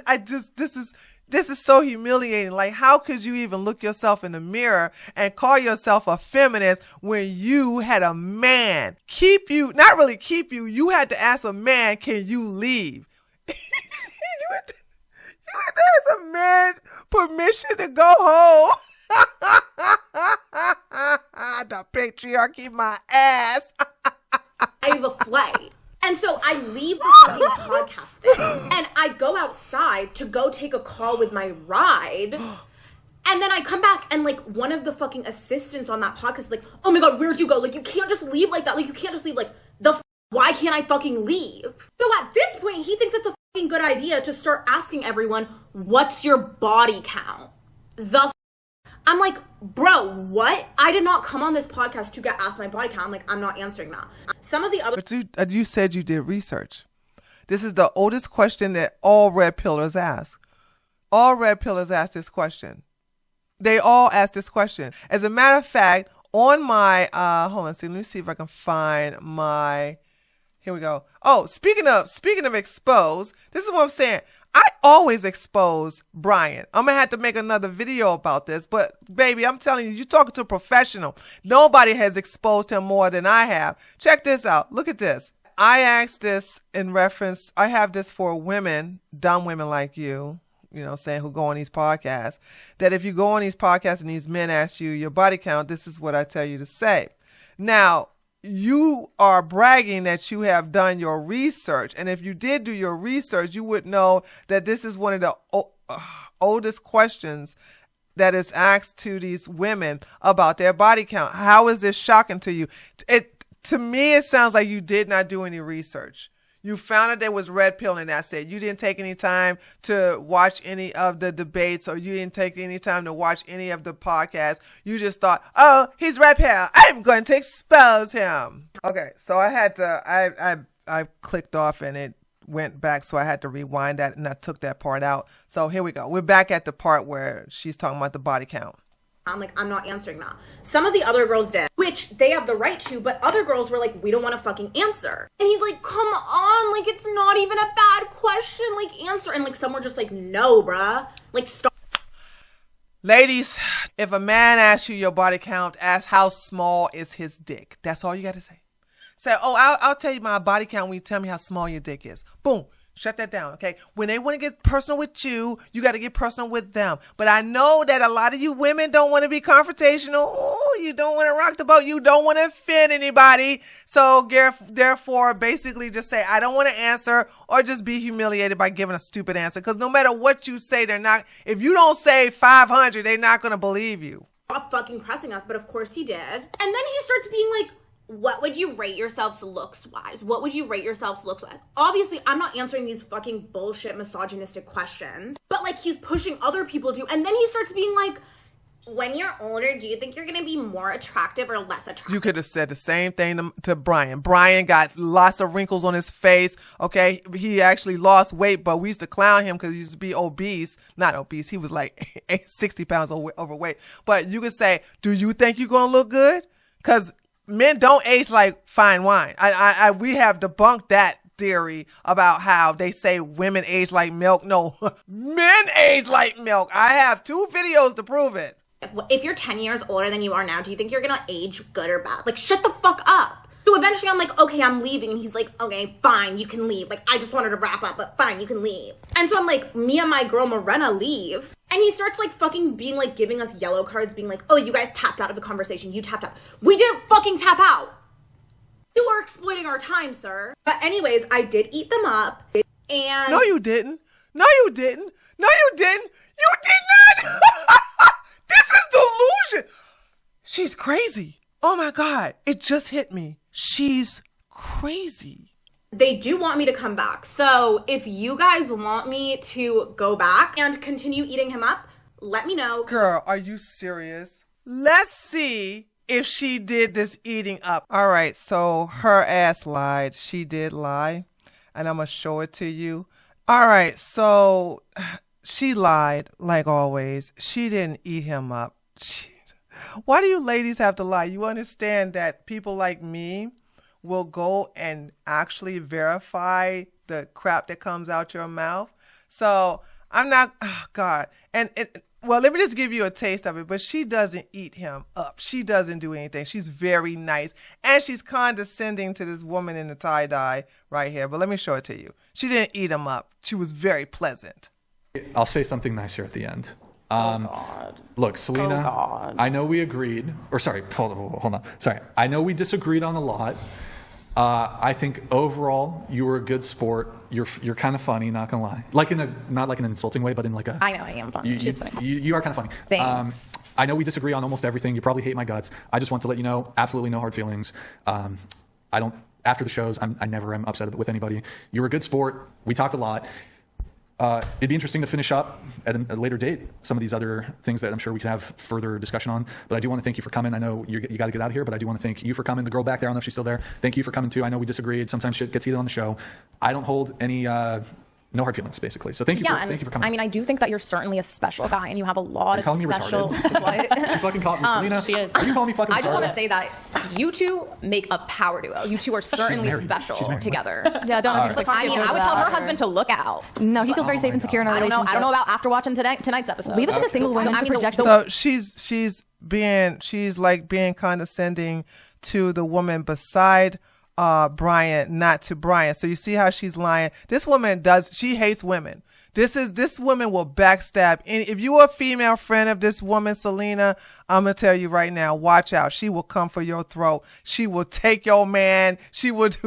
This is so humiliating. Like, how could you even look yourself in the mirror and call yourself a feminist when you had a man not really keep you. You had to ask a man, can you leave? you had to ask a man permission to go home. The patriarchy, my ass. I have a flight. And so I leave the fucking podcast thing, and I go outside to go take a call with my ride. And then I come back, and like one of the fucking assistants on that podcast is like, oh my God, where'd you go? Like, you can't just leave like that. Like, you can't just leave. Like, why can't I fucking leave? So at this point, he thinks it's a fucking good idea to start asking everyone, what's your body count? I'm like, bro, what? I did not come on this podcast to get asked my body count. I'm like, I'm not answering that. Some of the other... But you said you did research. This is the oldest question that all red pillars ask. All red pillars ask this question. They all ask this question. As a matter of fact, on my... hold on, let me see if I can find my... Here we go. Oh, speaking of expose, this is what I'm saying. I always expose Brian. I'm going to have to make another video about this. But, baby, I'm telling you, you're talking to a professional. Nobody has exposed him more than I have. Check this out. Look at this. I asked this in reference, I have this for women, dumb women like you know, saying who go on these podcasts, that if you go on these podcasts and these men ask you your body count, this is what I tell you to say. Now, you are bragging that you have done your research. And if you did do your research, you would know that this is one of the oldest questions that is asked to these women about their body count. How is this shocking to you? To me, it sounds like you did not do any research. You found out there was red pill and that's it. You didn't take any time to watch any of the debates, or you didn't take any time to watch any of the podcasts. You just thought, oh, he's red pill, I'm going to expose him. Okay, so I had to, I clicked off and it went back, so I had to rewind that, and I took that part out. So here we go. We're back at the part where she's talking about the body count. I'm like, I'm not answering that. Some of the other girls did, which they have the right to, but other girls were like, we don't want to fucking answer. And he's like, come on, like, it's not even a bad question, like, answer. And like, some were just like, no, bruh, like, stop. Ladies, if a man asks you your body count, ask how small is his dick. That's all you got to say. Say, oh, I'll tell you my body count when you tell me how small your dick is. Boom. Shut that down, okay? When they want to get personal with you, you got to get personal with them. But I know that a lot of you women don't want to be confrontational. Oh, you don't want to rock the boat. You don't want to offend anybody. So therefore, basically just say, I don't want to answer, or just be humiliated by giving a stupid answer. Because no matter what you say, if you don't say 500, they're not going to believe you. Stop fucking pressing us, but of course he did. And then he starts being like, what would you rate yourselves looks-wise? What would you rate yourselves looks-wise? Obviously, I'm not answering these fucking bullshit misogynistic questions, but like he's pushing other people to, and then he starts being like, when you're older, do you think you're gonna be more attractive or less attractive? You could have said the same thing to Brian. Brian got lots of wrinkles on his face, okay? He actually lost weight, but we used to clown him because he used to be obese. Not obese, he was like 60 pounds overweight. But you could say, do you think you're gonna look good? Because men don't age like fine wine. We have debunked that theory about how they say women age like milk. No, men age like milk. I have 2 videos to prove it. If you're 10 years older than you are now, do you think you're gonna age good or bad? Like, shut the fuck up. So eventually I'm like, okay, I'm leaving. And he's like, okay, fine, you can leave. Like, I just wanted to wrap up, but fine, you can leave. And so I'm like, me and my girl Morena leave. And he starts like fucking being like, giving us yellow cards, being like, oh, you guys tapped out of the conversation. You tapped out. We didn't fucking tap out. You are exploiting our time, sir. But anyways, I did eat them up. And No, you didn't. No, you didn't. No, you didn't. You did not. This is delusion. She's crazy. Oh my God. It just hit me. She's crazy. they do want me to come back. So if you guys want me to go back and continue eating him up, let me know. Girl, are you serious? Let's see if she did this eating up. All right, so her ass lied. She did lie, and I'm going to show it to you. All right, so she lied like always. She didn't eat him up. Why do you ladies have to lie? You understand that people like me will go and actually verify the crap that comes out your mouth. So I'm not, oh God. Well, let me just give you a taste of it, but she doesn't eat him up. She doesn't do anything. She's very nice. And she's condescending to this woman in the tie-dye right here. But let me show it to you. She didn't eat him up. She was very pleasant. I'll say something nice here at the end. God. Look, Selena, God. I know we agreed, or sorry, hold on. Sorry. I know we disagreed on a lot. I think overall you were a good sport. You're kind of funny, not gonna lie. Like not like in an insulting way, but in like a. I know I am funny. She's funny. You are kind of funny. Thanks. I know we disagree on almost everything. You probably hate my guts. I just want to let you know, absolutely no hard feelings. I don't. After the shows, I never am upset with anybody. You were a good sport. We talked a lot. It'd be interesting to finish up at a later date some of these other things that I'm sure we could have further discussion on. But I do want to thank you for coming. I know you got to get out of here, but I do want to thank you for coming. The girl back there, I don't know if she's still there. Thank you for coming too. I know we disagreed. Sometimes shit gets heated on the show. I don't hold any no hard feelings, basically. So thank you for coming. I mean, I do think that you're certainly a special guy, and you have a lot of special. Retarded? She fucking called me Selena. She is. Are you calling me fucking retarded? I just want to say that you two make a power duo. You two are certainly special together. Yeah, don't know if you're I mean, I would tell her husband to look out. No, he feels very safe and secure in a relationship. I don't know about after watching tonight's episode. Leave it to the single women to project. So she's like being condescending to the woman beside Brian, not to Brian. So you see how she's lying. This woman she hates women. This woman will backstab. And if you are a female friend of this woman, Selena, I'm gonna tell you right now, watch out. She will come for your throat. She will take your man. She would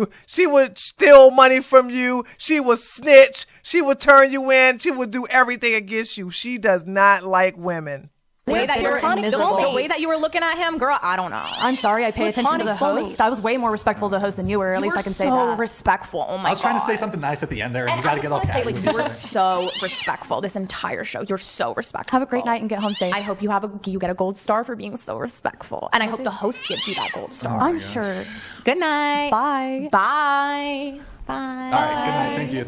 steal money from you. She will snitch. She will turn you in. She will do everything against you. She does not like women. The way that you were Platonic the soulmates. way that you were looking at him, girl, I don't know. I'm sorry, I pay attention to the Platonic host. soulmates. I was way more respectful to the host than you were. At You least were I can say so that. respectful. Oh my god. I was trying to say something nice at the end there, and you got to get all say, catty. like, you were so respectful this entire show. You're so respectful. Have a great night and get home safe. I hope you get a gold star for being so respectful, and I hope the host gives you that gold star. I'm sure. Good night. Bye. Bye. Bye. All right, good night. Thank you.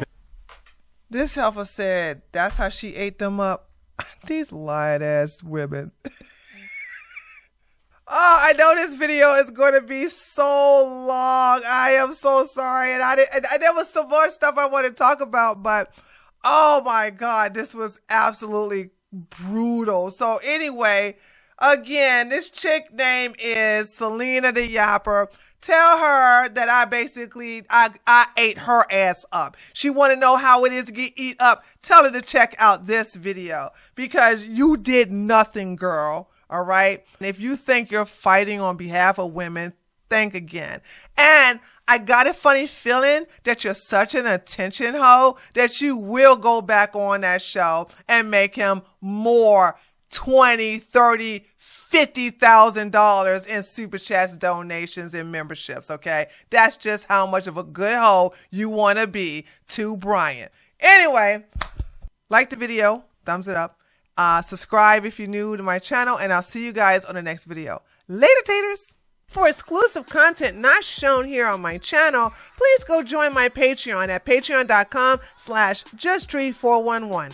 This helper said that's how she ate them up. These lying ass women. Oh, I know this video is going to be so long. I am so sorry. And there was some more stuff I want to talk about, but oh my God, this was absolutely brutal. So anyway, again, this chick name is Selena the Yapper. Tell her that I ate her ass up. She want to know how it is to get eat up. Tell her to check out this video because you did nothing, girl. All right. And if you think you're fighting on behalf of women, think again. And I got a funny feeling that you're such an attention hoe that you will go back on that show and make him more $20, $30, $50,000 in super chats, donations, and memberships. Okay. That's just how much of a good hoe you want to be to Brian. Anyway, like the video, thumbs it up. Subscribe if you're new to my channel, and I'll see you guys on the next video. Later, taters! For exclusive content not shown here on my channel, please go join my Patreon at patreon.com/justtreat411.